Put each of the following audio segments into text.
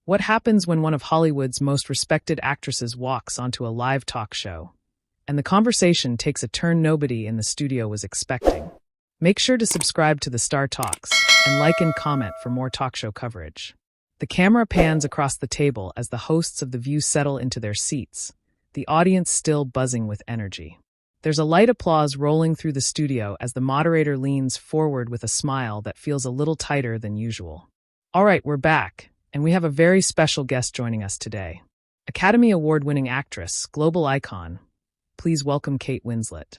What happens when one of Hollywood's most respected actresses walks onto a live talk show, and the conversation takes a turn nobody in the studio was expecting? Make sure to subscribe to the Star Talks and like and comment for more talk show coverage. The camera pans across the table as the hosts of The View settle into their seats, the audience still buzzing with energy. There's a light applause rolling through the studio as the moderator leans forward with a smile that feels a little tighter than usual. All right, we're back, and we have a very special guest joining us today. Academy Award-winning actress, global icon. Please welcome Kate Winslet.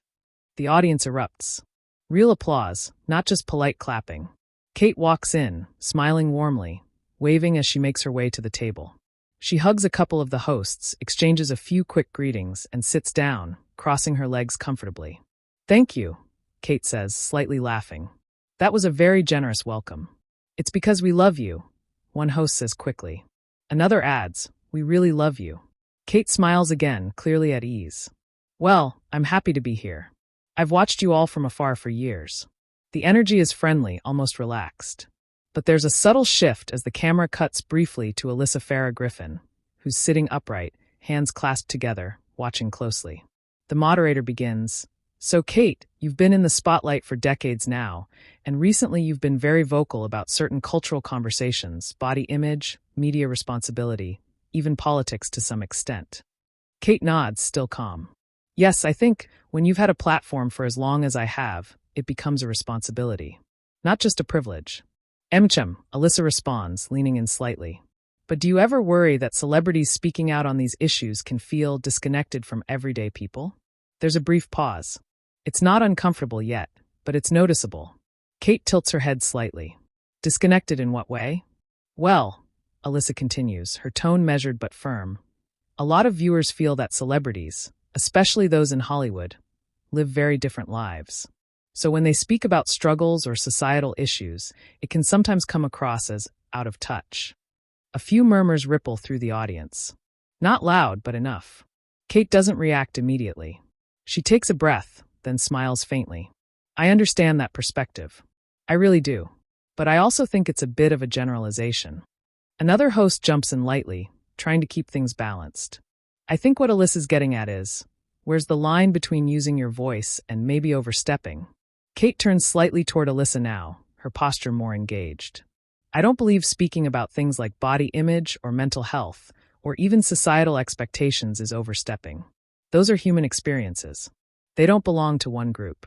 The audience erupts. Real applause, not just polite clapping. Kate walks in, smiling warmly, waving as she makes her way to the table. She hugs a couple of the hosts, exchanges a few quick greetings, and sits down, crossing her legs comfortably. "Thank you," Kate says, slightly laughing. "That was a very generous welcome." "It's because we love you," one host says quickly. Another adds, "We really love you." Kate smiles again, clearly at ease. "Well, I'm happy to be here. I've watched you all from afar for years." The energy is friendly, almost relaxed. But there's a subtle shift as the camera cuts briefly to Alyssa Farah Griffin, who's sitting upright, hands clasped together, watching closely. The moderator begins, "So Kate, you've been in the spotlight for decades now, and recently you've been very vocal about certain cultural conversations, body image, media responsibility, even politics to some extent." Kate nods, still calm. "Yes, I think when you've had a platform for as long as I have, it becomes a responsibility, not just a privilege." Alyssa responds, leaning in slightly. "But do you ever worry that celebrities speaking out on these issues can feel disconnected from everyday people?" There's a brief pause. It's not uncomfortable yet, but it's noticeable. Kate tilts her head slightly. "Disconnected in what way?" "Well," Alyssa continues, her tone measured but firm, "a lot of viewers feel that celebrities, especially those in Hollywood, live very different lives. So when they speak about struggles or societal issues, it can sometimes come across as out of touch." A few murmurs ripple through the audience. Not loud, but enough. Kate doesn't react immediately. She takes a breath, then smiles faintly. "I understand that perspective. I really do. But I also think it's a bit of a generalization." Another host jumps in lightly, trying to keep things balanced. "I think what Alyssa's getting at is, where's the line between using your voice and maybe overstepping?" Kate turns slightly toward Alyssa now, her posture more engaged. "I don't believe speaking about things like body image or mental health, or even societal expectations is overstepping. Those are human experiences. They don't belong to one group."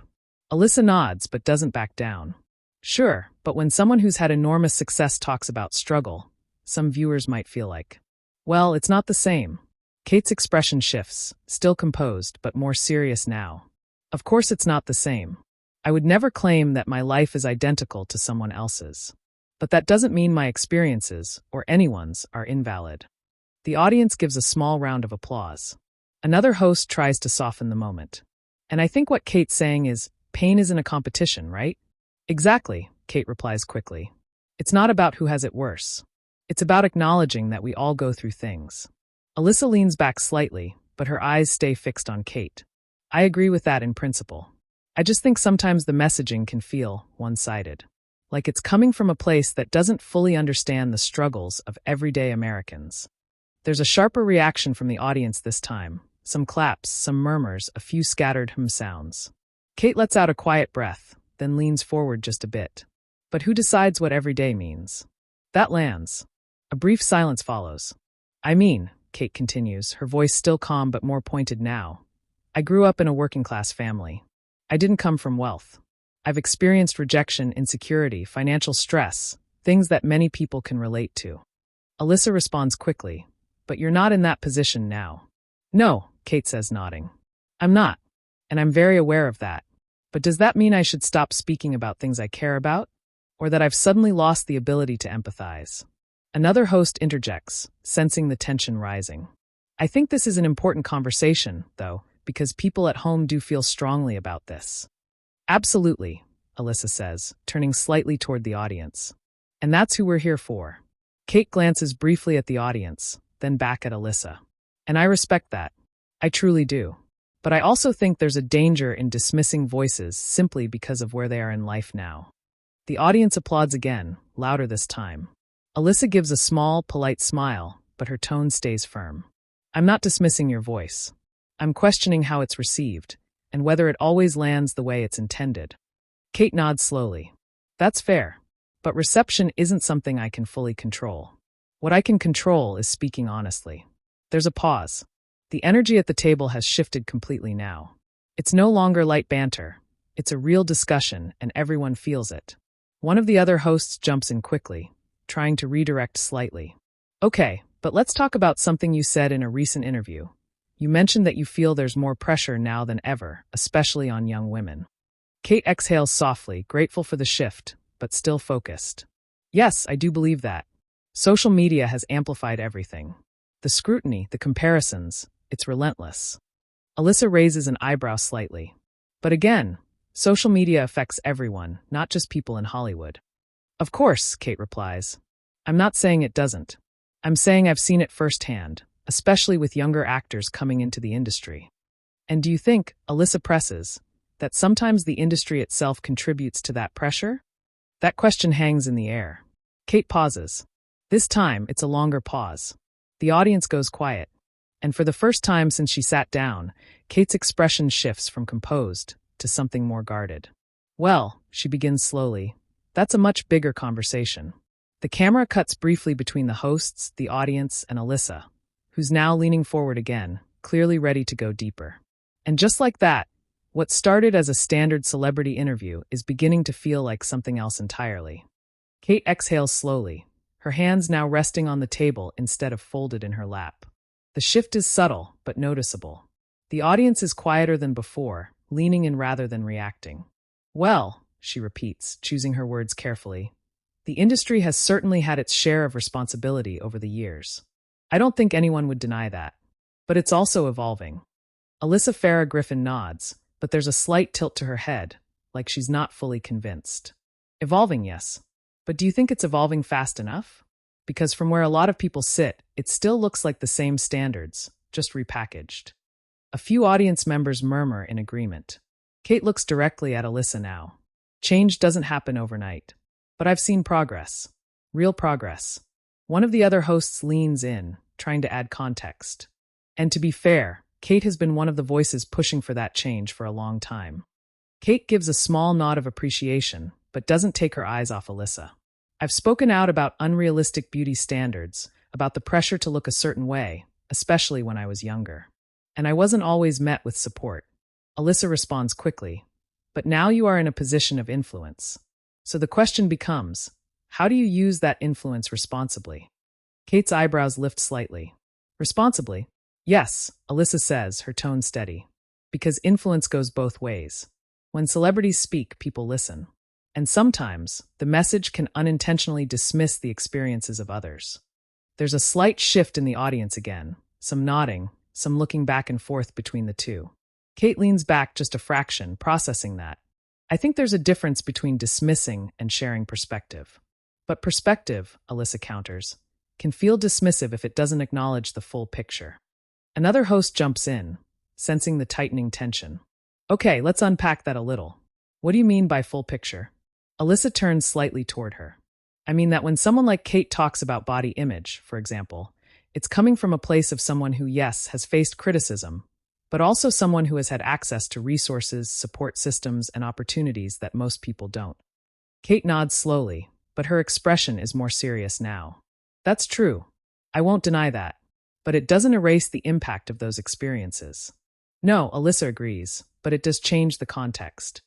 Alyssa nods but doesn't back down. "Sure, but when someone who's had enormous success talks about struggle, some viewers might feel like, well, it's not the same." Kate's expression shifts, still composed but more serious now. "Of course it's not the same. I would never claim that my life is identical to someone else's. But that doesn't mean my experiences, or anyone's, are invalid." The audience gives a small round of applause. Another host tries to soften the moment. "And I think what Kate's saying is, pain isn't a competition, right?" "Exactly," Kate replies quickly. "It's not about who has it worse. It's about acknowledging that we all go through things." Alyssa leans back slightly, but her eyes stay fixed on Kate. "I agree with that in principle. I just think sometimes the messaging can feel one-sided. Like it's coming from a place that doesn't fully understand the struggles of everyday Americans." There's a sharper reaction from the audience this time. Some claps, some murmurs, a few scattered sounds. Kate lets out a quiet breath, then leans forward just a bit. "But who decides what everyday means?" That lands. A brief silence follows. "I mean," Kate continues, her voice still calm but more pointed now, "I grew up in a working-class family. I didn't come from wealth. I've experienced rejection, insecurity, financial stress, things that many people can relate to." Alyssa responds quickly, "But you're not in that position now." "No," Kate says, nodding. "I'm not, and I'm very aware of that. But does that mean I should stop speaking about things I care about? Or that I've suddenly lost the ability to empathize?" Another host interjects, sensing the tension rising. "I think this is an important conversation, though, because people at home do feel strongly about this." "Absolutely," Alyssa says, turning slightly toward the audience. "And that's who we're here for." Kate glances briefly at the audience, then back at Alyssa. "And I respect that. I truly do. But I also think there's a danger in dismissing voices simply because of where they are in life now." The audience applauds again, louder this time. Alyssa gives a small, polite smile, but her tone stays firm. I'm not dismissing your voice. I'm questioning how it's received, and whether it always lands the way it's intended. Kate nods slowly. That's fair, but reception isn't something I can fully control. What I can control is speaking honestly. There's a pause. The energy at the table has shifted completely now. It's no longer light banter. It's a real discussion, and everyone feels it. One of the other hosts jumps in quickly, trying to redirect slightly. Okay, but let's talk about something you said in a recent interview. You mentioned that you feel there's more pressure now than ever, especially on young women. Kate exhales softly, grateful for the shift, but still focused. Yes, I do believe that. Social media has amplified everything. The scrutiny, the comparisons, it's relentless. Alyssa raises an eyebrow slightly. But again, social media affects everyone, not just people in Hollywood. Of course, Kate replies. I'm not saying it doesn't. I'm saying I've seen it firsthand, especially with younger actors coming into the industry. And do you think, Alyssa presses, that sometimes the industry itself contributes to that pressure? That question hangs in the air. Kate pauses. This time, it's a longer pause. The audience goes quiet. And for the first time since she sat down, Kate's expression shifts from composed to something more guarded. Well, she begins slowly, that's a much bigger conversation. The camera cuts briefly between the hosts, the audience, and Alyssa, who's now leaning forward again, clearly ready to go deeper. And just like that, what started as a standard celebrity interview is beginning to feel like something else entirely. Kate exhales slowly, her hands now resting on the table instead of folded in her lap. The shift is subtle, but noticeable. The audience is quieter than before, leaning in rather than reacting. Well, she repeats, choosing her words carefully, the industry has certainly had its share of responsibility over the years. I don't think anyone would deny that. But it's also evolving. Alyssa Farah Griffin nods, but there's a slight tilt to her head, like she's not fully convinced. Evolving, yes. But do you think it's evolving fast enough? Because from where a lot of people sit, it still looks like the same standards, just repackaged. A few audience members murmur in agreement. Kate looks directly at Alyssa now. Change doesn't happen overnight. But I've seen progress. Real progress. One of the other hosts leans in, trying to add context. And to be fair, Kate has been one of the voices pushing for that change for a long time. Kate gives a small nod of appreciation, but doesn't take her eyes off Alyssa. I've spoken out about unrealistic beauty standards, about the pressure to look a certain way, especially when I was younger. And I wasn't always met with support. Alyssa responds quickly. But now you are in a position of influence. So the question becomes, how do you use that influence responsibly? Kate's eyebrows lift slightly. Responsibly? Yes, Alyssa says, her tone steady. Because influence goes both ways. When celebrities speak, people listen. And sometimes, the message can unintentionally dismiss the experiences of others. There's a slight shift in the audience again, some nodding, some looking back and forth between the two. Kate leans back just a fraction, processing that. I think there's a difference between dismissing and sharing perspective. But perspective, Alyssa counters, can feel dismissive if it doesn't acknowledge the full picture. Another host jumps in, sensing the tightening tension. Okay, let's unpack that a little. What do you mean by full picture? Alyssa turns slightly toward her. I mean that when someone like Kate talks about body image, for example, it's coming from a place of someone who, yes, has faced criticism, but also someone who has had access to resources, support systems, and opportunities that most people don't. Kate nods slowly, but her expression is more serious now. That's true. I won't deny that. But it doesn't erase the impact of those experiences. No, Alyssa agrees, but it does change the context.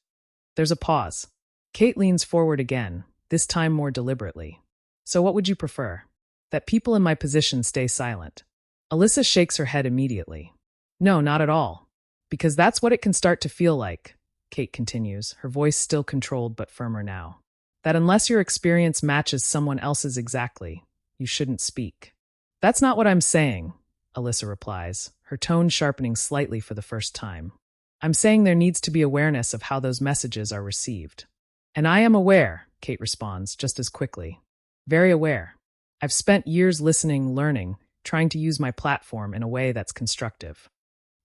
There's a pause. Kate leans forward again, this time more deliberately. So what would you prefer? That people in my position stay silent? Alyssa shakes her head immediately. No, not at all. Because that's what it can start to feel like, Kate continues, her voice still controlled but firmer now. That unless your experience matches someone else's exactly, you shouldn't speak. That's not what I'm saying, Alyssa replies, her tone sharpening slightly for the first time. I'm saying there needs to be awareness of how those messages are received. And I am aware, Kate responds just as quickly. Very aware. I've spent years listening, learning, trying to use my platform in a way that's constructive.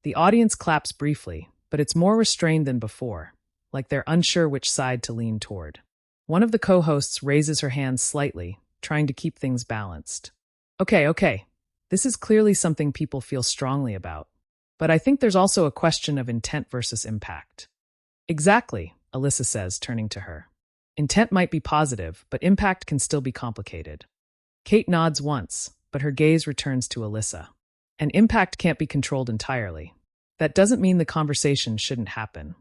The audience claps briefly, but it's more restrained than before, like they're unsure which side to lean toward. One of the co-hosts raises her hand slightly, trying to keep things balanced. Okay. This is clearly something people feel strongly about. But I think there's also a question of intent versus impact. Exactly, Alyssa says, turning to her. Intent might be positive, but impact can still be complicated. Kate nods once, but her gaze returns to Alyssa. And impact can't be controlled entirely. That doesn't mean the conversation shouldn't happen.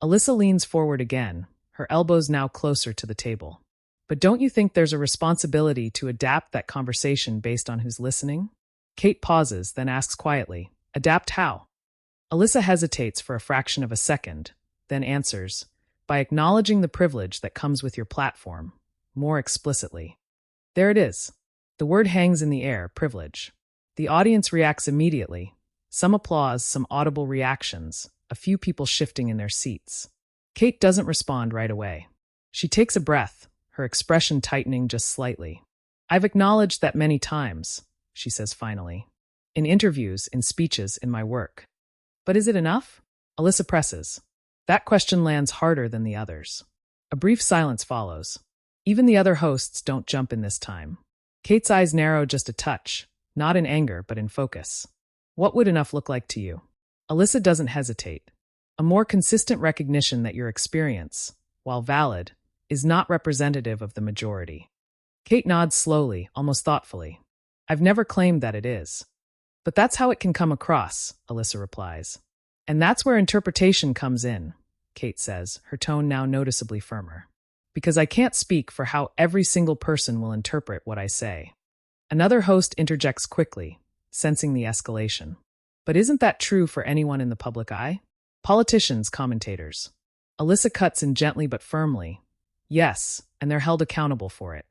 Alyssa leans forward again, her elbows now closer to the table. But don't you think there's a responsibility to adapt that conversation based on who's listening? Kate pauses, then asks quietly, adapt how? Alyssa hesitates for a fraction of a second, then answers, by acknowledging the privilege that comes with your platform, more explicitly. There it is. The word hangs in the air, privilege. The audience reacts immediately. Some applause, some audible reactions, a few people shifting in their seats. Kate doesn't respond right away. She takes a breath, her expression tightening just slightly. I've acknowledged that many times, she says finally. In interviews, in speeches, in my work. But is it enough? Alyssa presses. That question lands harder than the others. A brief silence follows. Even the other hosts don't jump in this time. Kate's eyes narrow just a touch, not in anger, but in focus. What would enough look like to you? Alyssa doesn't hesitate. A more consistent recognition that your experience, while valid, is not representative of the majority. Kate nods slowly, almost thoughtfully. I've never claimed that it is. But that's how it can come across, Alyssa replies. And that's where interpretation comes in, Kate says, her tone now noticeably firmer. Because I can't speak for how every single person will interpret what I say. Another host interjects quickly, sensing the escalation. But isn't that true for anyone in the public eye? Politicians, commentators. Alyssa cuts in gently but firmly. Yes, and they're held accountable for it.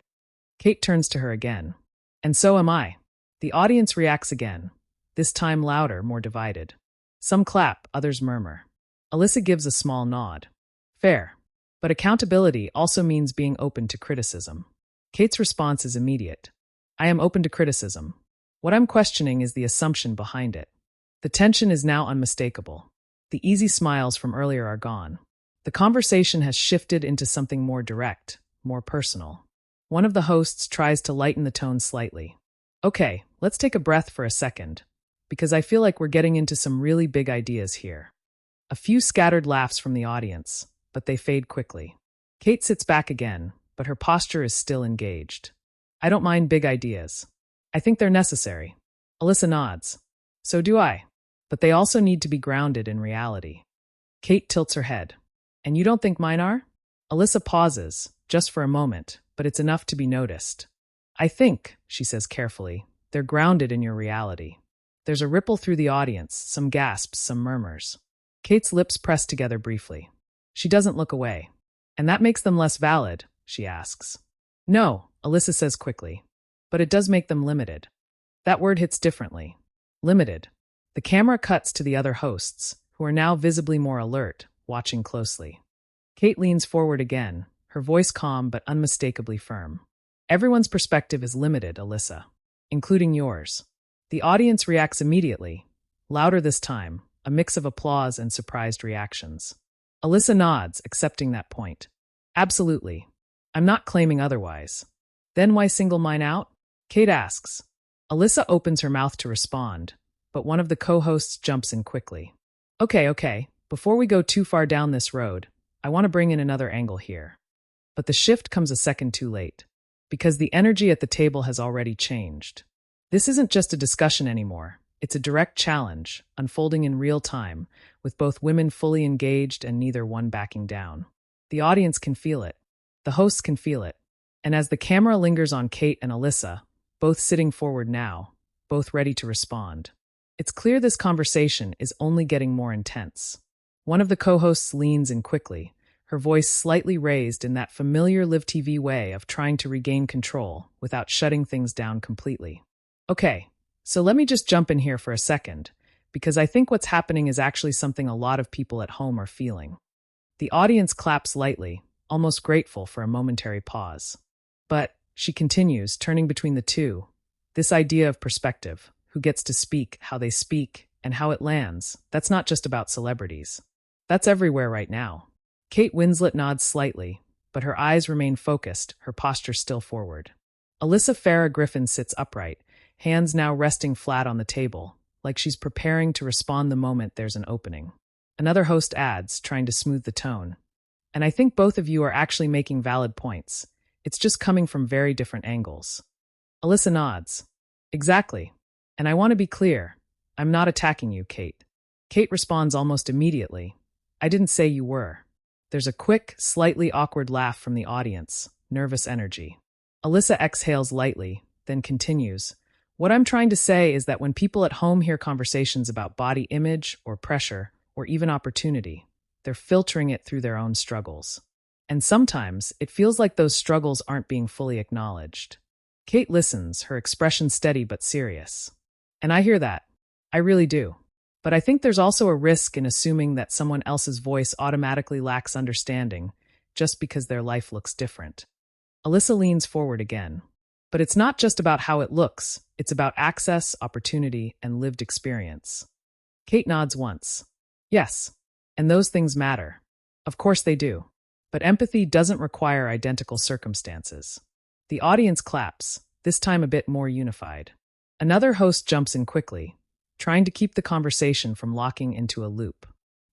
Kate turns to her again. And so am I. The audience reacts again, this time louder, more divided. Some clap, others murmur. Alyssa gives a small nod. Fair. But accountability also means being open to criticism. Kate's response is immediate. I am open to criticism. What I'm questioning is the assumption behind it. The tension is now unmistakable. The easy smiles from earlier are gone. The conversation has shifted into something more direct, more personal. One of the hosts tries to lighten the tone slightly. Okay, let's take a breath for a second, because I feel like we're getting into some really big ideas here. A few scattered laughs from the audience, but they fade quickly. Kate sits back again, but her posture is still engaged. I don't mind big ideas. I think they're necessary. Alyssa nods. So do I. But they also need to be grounded in reality. Kate tilts her head. And you don't think mine are? Alyssa pauses, just for a moment, but it's enough to be noticed. I think, she says carefully, they're grounded in your reality. There's a ripple through the audience, some gasps, some murmurs. Kate's lips press together briefly. She doesn't look away. And that makes them less valid, she asks. No, Alyssa says quickly. But it does make them limited. That word hits differently. Limited. The camera cuts to the other hosts, who are now visibly more alert, watching closely. Kate leans forward again, her voice calm but unmistakably firm. Everyone's perspective is limited, Alyssa, including yours. The audience reacts immediately, louder this time, a mix of applause and surprised reactions. Alyssa nods, accepting that point. Absolutely. I'm not claiming otherwise. Then why single mine out? Kate asks. Alyssa opens her mouth to respond, but one of the co-hosts jumps in quickly. Okay. Before we go too far down this road, I want to bring in another angle here. But the shift comes a second too late, because the energy at the table has already changed. This isn't just a discussion anymore. It's a direct challenge, unfolding in real time, with both women fully engaged and neither one backing down. The audience can feel it. The hosts can feel it. And as the camera lingers on Kate and Alyssa, both sitting forward now, both ready to respond, it's clear this conversation is only getting more intense. One of the co-hosts leans in quickly, her voice slightly raised in that familiar live TV way of trying to regain control without shutting things down completely. Okay, so let me just jump in here for a second, because I think what's happening is actually something a lot of people at home are feeling. The audience claps lightly, almost grateful for a momentary pause. But, she continues, turning between the two, this idea of perspective, who gets to speak, how they speak, and how it lands, that's not just about celebrities. That's everywhere right now. Kate Winslet nods slightly, but her eyes remain focused, her posture still forward. Alyssa Farah Griffin sits upright, hands now resting flat on the table, like she's preparing to respond the moment there's an opening. Another host adds, trying to smooth the tone. And I think both of you are actually making valid points. It's just coming from very different angles. Alyssa nods. Exactly. And I want to be clear. I'm not attacking you, Kate. Kate responds almost immediately. I didn't say you were. There's a quick, slightly awkward laugh from the audience, nervous energy. Alyssa exhales lightly, then continues. What I'm trying to say is that when people at home hear conversations about body image or pressure or even opportunity, they're filtering it through their own struggles. And sometimes it feels like those struggles aren't being fully acknowledged. Kate listens, her expression steady but serious. And I hear that. I really do. But I think there's also a risk in assuming that someone else's voice automatically lacks understanding just because their life looks different. Alyssa leans forward again. But it's not just about how it looks. It's about access, opportunity, and lived experience. Kate nods once. Yes. And those things matter. Of course they do. But empathy doesn't require identical circumstances. The audience claps, this time a bit more unified. Another host jumps in quickly, trying to keep the conversation from locking into a loop.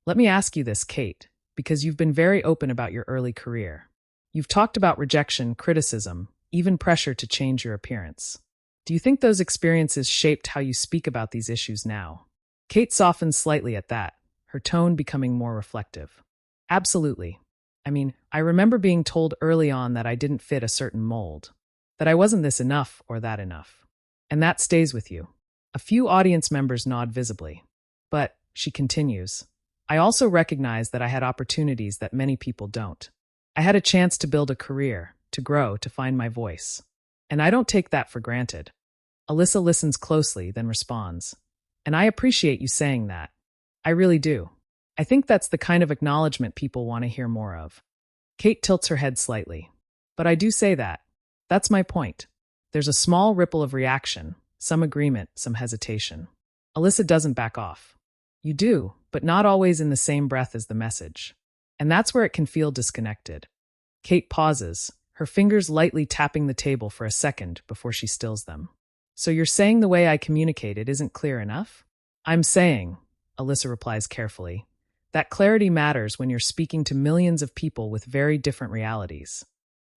Let me ask you this, Kate, because you've been very open about your early career. You've talked about rejection, criticism, even pressure to change your appearance. Do you think those experiences shaped how you speak about these issues now? Kate softens slightly at that, her tone becoming more reflective. Absolutely. I mean, I remember being told early on that I didn't fit a certain mold, that I wasn't this enough or that enough. And that stays with you. A few audience members nod visibly. But, she continues, I also recognize that I had opportunities that many people don't. I had a chance to build a career, to grow, to find my voice. And I don't take that for granted. Alyssa listens closely, then responds. And I appreciate you saying that. I really do. I think that's the kind of acknowledgement people want to hear more of. Kate tilts her head slightly. But I do say that. That's my point. There's a small ripple of reaction, some agreement, some hesitation. Alyssa doesn't back off. You do, but not always in the same breath as the message. And that's where it can feel disconnected. Kate pauses, her fingers lightly tapping the table for a second before she stills them. So you're saying the way I communicated isn't clear enough? I'm saying, Alyssa replies carefully, that clarity matters when you're speaking to millions of people with very different realities.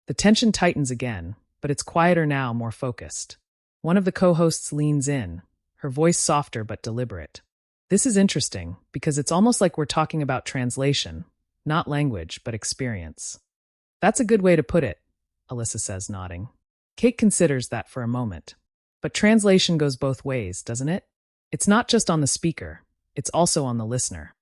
The tension tightens again, but it's quieter now, more focused. One of the co-hosts leans in, her voice softer but deliberate. This is interesting because it's almost like we're talking about translation, not language, but experience. That's a good way to put it, Alyssa says, nodding. Kate considers that for a moment. But translation goes both ways, doesn't it? It's not just on the speaker, it's also on the listener.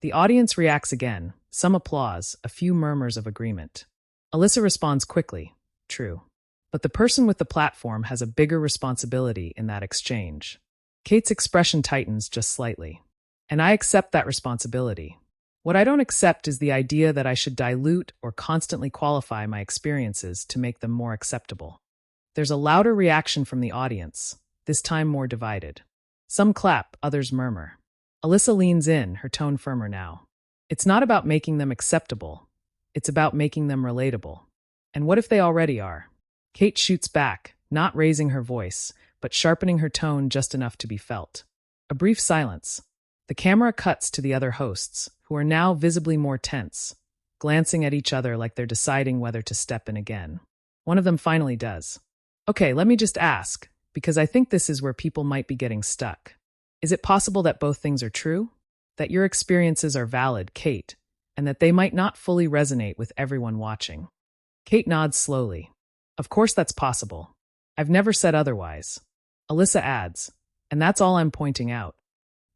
The audience reacts again, some applause, a few murmurs of agreement. Alyssa responds quickly, true. But the person with the platform has a bigger responsibility in that exchange. Kate's expression tightens just slightly. And I accept that responsibility. What I don't accept is the idea that I should dilute or constantly qualify my experiences to make them more acceptable. There's a louder reaction from the audience, this time more divided. Some clap, others murmur. Alyssa leans in, her tone firmer now. It's not about making them acceptable. It's about making them relatable. And what if they already are? Kate shoots back, not raising her voice, but sharpening her tone just enough to be felt. A brief silence. The camera cuts to the other hosts, who are now visibly more tense, glancing at each other like they're deciding whether to step in again. One of them finally does. Okay, let me just ask, because I think this is where people might be getting stuck. Is it possible that both things are true? That your experiences are valid, Kate, and that they might not fully resonate with everyone watching? Kate nods slowly. Of course that's possible. I've never said otherwise. Alyssa adds, and that's all I'm pointing out.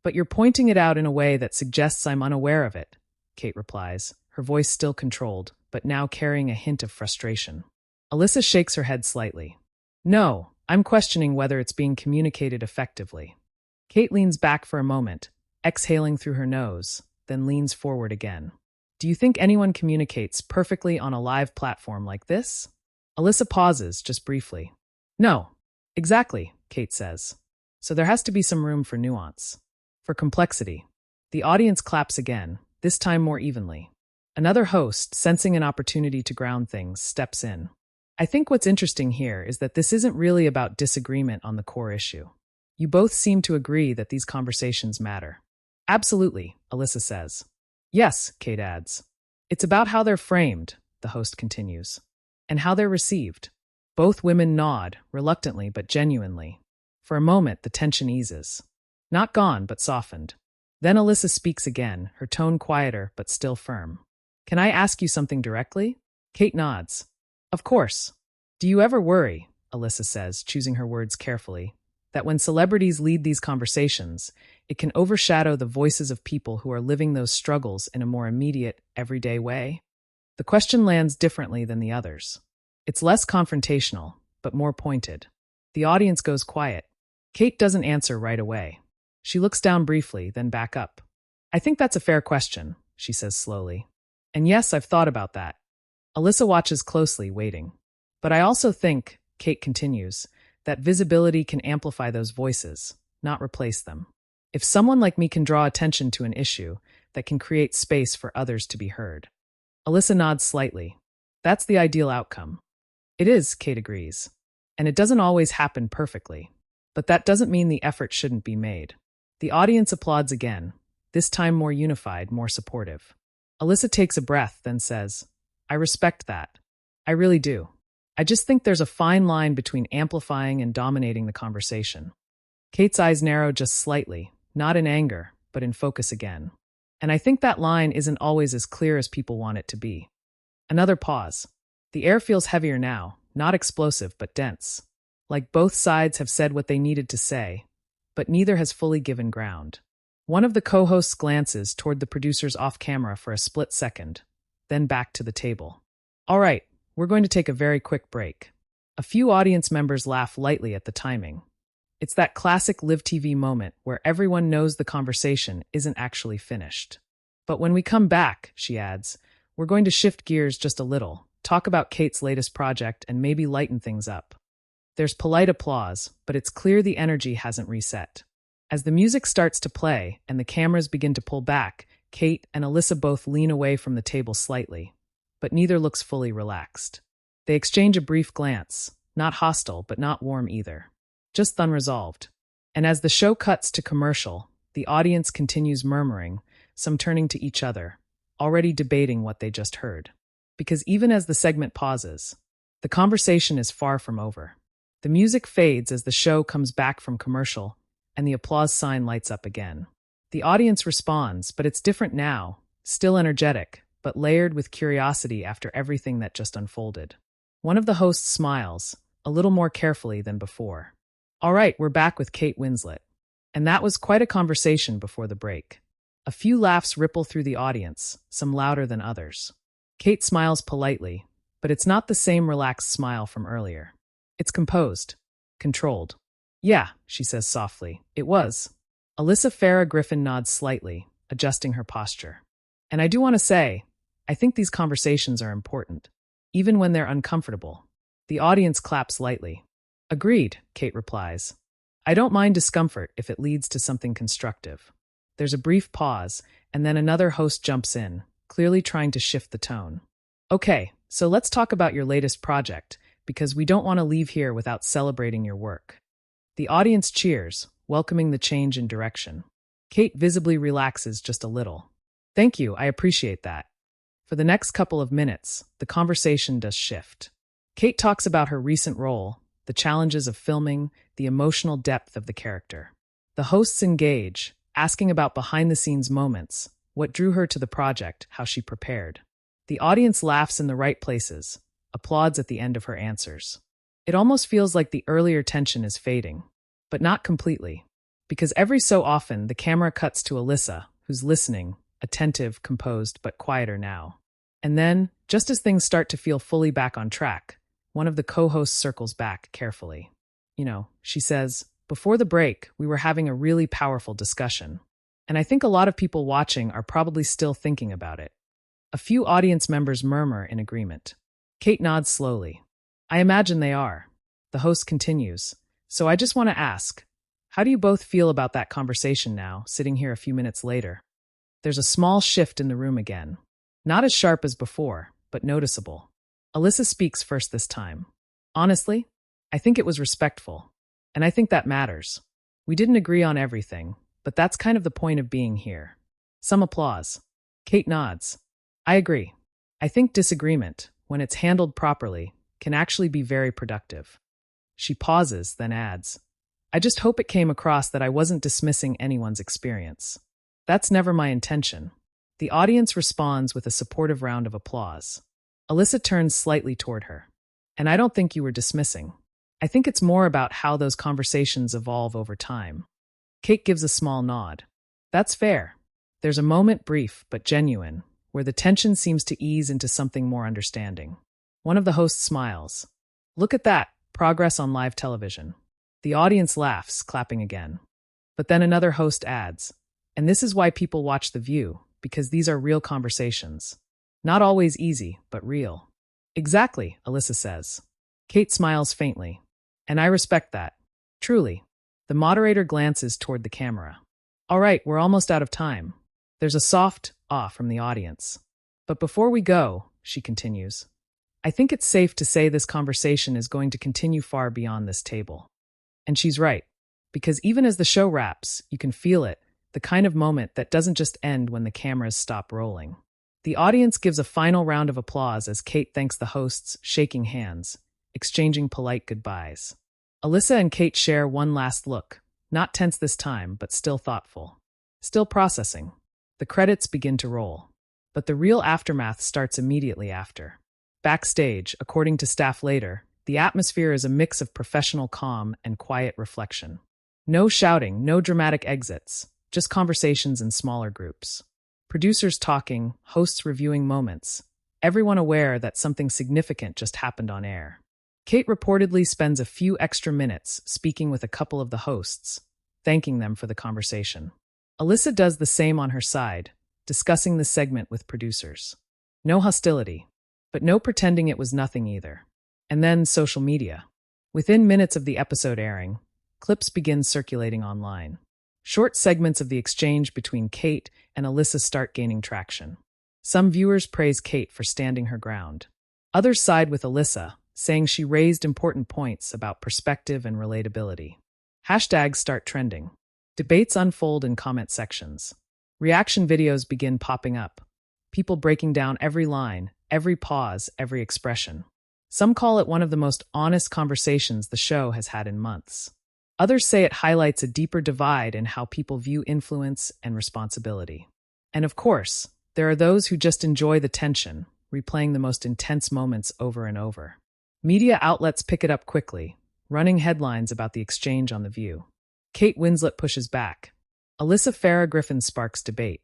But you're pointing it out in a way that suggests I'm unaware of it, Kate replies, her voice still controlled, but now carrying a hint of frustration. Alyssa shakes her head slightly. No, I'm questioning whether it's being communicated effectively. Kate leans back for a moment, exhaling through her nose, then leans forward again. Do you think anyone communicates perfectly on a live platform like this? Alyssa pauses, just briefly. No, exactly, Kate says. So there has to be some room for nuance. For complexity. The audience claps again, this time more evenly. Another host, sensing an opportunity to ground things, steps in. I think what's interesting here is that this isn't really about disagreement on the core issue. You both seem to agree that these conversations matter. Absolutely, Alyssa says. Yes, Kate adds. It's about how they're framed, the host continues, and how they're received. Both women nod, reluctantly but genuinely. For a moment, the tension eases. Not gone, but softened. Then Alyssa speaks again, her tone quieter but still firm. Can I ask you something directly? Kate nods. Of course. Do you ever worry, Alyssa says, choosing her words carefully, that when celebrities lead these conversations, it can overshadow the voices of people who are living those struggles in a more immediate, everyday way? The question lands differently than the others. It's less confrontational, but more pointed. The audience goes quiet. Kate doesn't answer right away. She looks down briefly, then back up. I think that's a fair question, she says slowly. And yes, I've thought about that. Alyssa watches closely, waiting. But I also think, Kate continues, that visibility can amplify those voices, not replace them. If someone like me can draw attention to an issue, that can create space for others to be heard. Alyssa nods slightly. That's the ideal outcome. It is, Kate agrees. And it doesn't always happen perfectly. But that doesn't mean the effort shouldn't be made. The audience applauds again, this time more unified, more supportive. Alyssa takes a breath, then says, I respect that. I really do. I just think there's a fine line between amplifying and dominating the conversation. Kate's eyes narrow just slightly, not in anger, but in focus again. And I think that line isn't always as clear as people want it to be. Another pause. The air feels heavier now, not explosive, but dense. Like both sides have said what they needed to say, but neither has fully given ground. One of the co-hosts glances toward the producers off camera for a split second, then back to the table. All right, we're going to take a very quick break. A few audience members laugh lightly at the timing. It's that classic live TV moment where everyone knows the conversation isn't actually finished. But when we come back, she adds, we're going to shift gears just a little, talk about Kate's latest project, and maybe lighten things up. There's polite applause, but it's clear the energy hasn't reset. As the music starts to play and the cameras begin to pull back, Kate and Alyssa both lean away from the table slightly, but neither looks fully relaxed. They exchange a brief glance, not hostile but not warm either, just unresolved. And as the show cuts to commercial, the audience continues murmuring, some turning to each other, already debating what they just heard. Because even as the segment pauses, the conversation is far from over. The music fades as the show comes back from commercial, and the applause sign lights up again. The audience responds, but it's different now, still energetic, but layered with curiosity after everything that just unfolded. One of the hosts smiles, a little more carefully than before. All right, we're back with Kate Winslet. And that was quite a conversation before the break. A few laughs ripple through the audience, some louder than others. Kate smiles politely, but it's not the same relaxed smile from earlier. It's composed, controlled. Yeah, she says softly, it was. Alyssa Farah Griffin nods slightly, adjusting her posture. And I do want to say, I think these conversations are important, even when they're uncomfortable. The audience claps lightly. Agreed, Kate replies. I don't mind discomfort if it leads to something constructive. There's a brief pause, and then another host jumps in, clearly trying to shift the tone. Okay, so let's talk about your latest project, because we don't want to leave here without celebrating your work. The audience cheers, welcoming the change in direction. Kate visibly relaxes just a little. Thank you, I appreciate that. For the next couple of minutes, the conversation does shift. Kate talks about her recent role, the challenges of filming, the emotional depth of the character. The hosts engage, asking about behind-the-scenes moments, what drew her to the project, how she prepared. The audience laughs in the right places, applauds at the end of her answers. It almost feels like the earlier tension is fading, but not completely, because every so often the camera cuts to Alyssa, who's listening, attentive, composed, but quieter now. And then, just as things start to feel fully back on track, one of the co-hosts circles back carefully. She says, before the break, we were having a really powerful discussion. And I think a lot of people watching are probably still thinking about it. A few audience members murmur in agreement. Kate nods slowly. I imagine they are. The host continues. So I just want to ask, how do you both feel about that conversation now, sitting here a few minutes later? There's a small shift in the room again. Not as sharp as before, but noticeable. Alyssa speaks first this time. Honestly, I think it was respectful. And I think that matters. We didn't agree on everything, but that's kind of the point of being here. Some applause. Kate nods. I agree. I think disagreement, when it's handled properly, can actually be very productive. She pauses, then adds, I just hope it came across that I wasn't dismissing anyone's experience. That's never my intention. The audience responds with a supportive round of applause. Alyssa turns slightly toward her. And I don't think you were dismissing. I think it's more about how those conversations evolve over time. Kate gives a small nod. That's fair. There's a moment, brief but genuine, where the tension seems to ease into something more understanding. One of the hosts smiles. Look at that, progress on live television. The audience laughs, clapping again. But then another host adds, and this is why people watch The View, because these are real conversations. Not always easy, but real. Exactly, Alyssa says. Kate smiles faintly. And I respect that. Truly. The moderator glances toward the camera. All right, we're almost out of time. There's a soft ah from the audience. But before we go, she continues, I think it's safe to say this conversation is going to continue far beyond this table. And she's right. Because even as the show wraps, you can feel it, the kind of moment that doesn't just end when the cameras stop rolling. The audience gives a final round of applause as Kate thanks the hosts, shaking hands, exchanging polite goodbyes. Alyssa and Kate share one last look, not tense this time, but still thoughtful. Still processing. The credits begin to roll. But the real aftermath starts immediately after. Backstage, according to staff later, the atmosphere is a mix of professional calm and quiet reflection. No shouting, no dramatic exits, just conversations in smaller groups. Producers talking, hosts reviewing moments, everyone aware that something significant just happened on air. Kate reportedly spends a few extra minutes speaking with a couple of the hosts, thanking them for the conversation. Alyssa does the same on her side, discussing the segment with producers. No hostility, but no pretending it was nothing either. And then social media. Within minutes of the episode airing, clips begin circulating online. Short segments of the exchange between Kate and Alyssa start gaining traction. Some viewers praise Kate for standing her ground. Others side with Alyssa, saying she raised important points about perspective and relatability. Hashtags start trending. Debates unfold in comment sections. Reaction videos begin popping up. People breaking down every line, every pause, every expression. Some call it one of the most honest conversations the show has had in months. Others say it highlights a deeper divide in how people view influence and responsibility. And of course, there are those who just enjoy the tension, replaying the most intense moments over and over. Media outlets pick it up quickly, running headlines about the exchange on The View. Kate Winslet pushes back. Alyssa Farah Griffin sparks debate.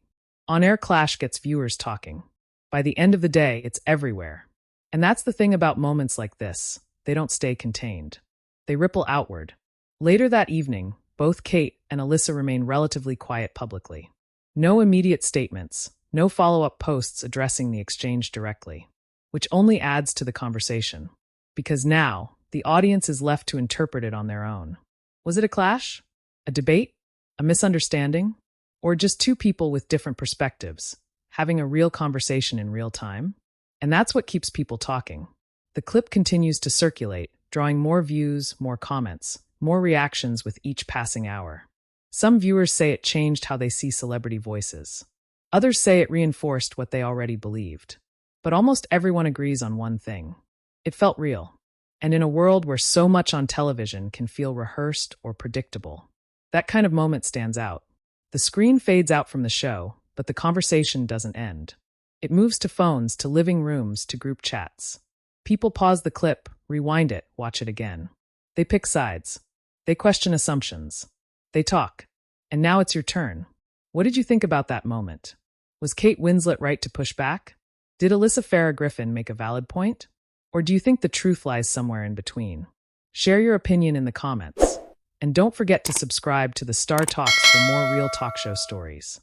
On-air clash gets viewers talking. By the end of the day, it's everywhere. And that's the thing about moments like this. They don't stay contained. They ripple outward. Later that evening, both Kate and Alyssa remain relatively quiet publicly. No immediate statements, no follow-up posts addressing the exchange directly, which only adds to the conversation. Because now, the audience is left to interpret it on their own. Was it a clash? A debate? A misunderstanding? Or just two people with different perspectives, having a real conversation in real time? And that's what keeps people talking. The clip continues to circulate, drawing more views, more comments, more reactions with each passing hour. Some viewers say it changed how they see celebrity voices. Others say it reinforced what they already believed. But almost everyone agrees on one thing. It felt real. And in a world where so much on television can feel rehearsed or predictable, that kind of moment stands out. The screen fades out from the show, but the conversation doesn't end. It moves to phones, to living rooms, to group chats. People pause the clip, rewind it, watch it again. They pick sides. They question assumptions. They talk. And now it's your turn. What did you think about that moment? Was Kate Winslet right to push back? Did Alyssa Farah Griffin make a valid point? Or do you think the truth lies somewhere in between? Share your opinion in the comments. And don't forget to subscribe to the Star Talks for more real talk show stories.